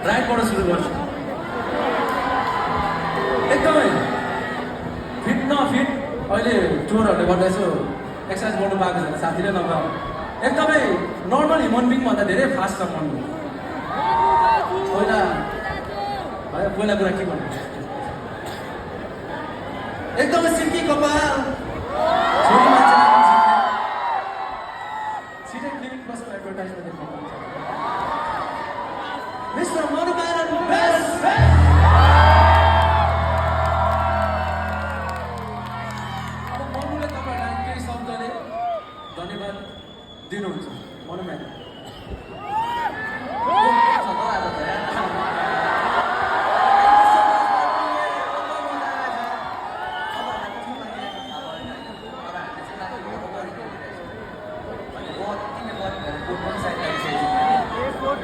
राइटबाट सुरु गर्छु एकदमै फिट नफिट अहिले टुरहरूले गर्दा यसो एक्सर्साइज गर्नु पाएको छ साथीले नभए एकदमै नर्मल ह्युमन बिङ भन्दा धेरै फास्ट छ मन पहिला कुरा के भन्नु एकदमै सिल्की कपाल छोरी मान्छे छिटै क्लिनिक प्लसको एडभर्टाइजमा देख्नु मिस्टर मनुमानन बेस्ट अब मनुले तपाईँहरूलाई केही शब्दले धन्यवाद दिनुहुन्छ मनुमानन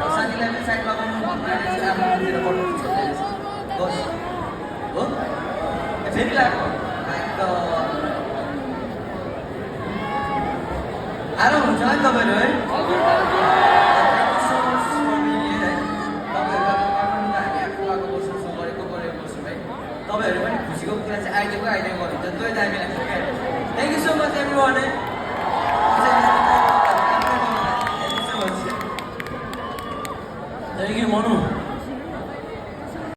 साथीलाई पनि साइड लगाउनु भन्दाखेरि चाहिँ आफूतिर बढ्नु बस हो फेरि लाग्यो आराम हुन्छ नि तपाईँहरू है तपाईँहरू पनि खुसीको कुरा चाहिँ आइदिएको गरिन्छ त्यो दामी लाग्छ क्या thank you so much everyone है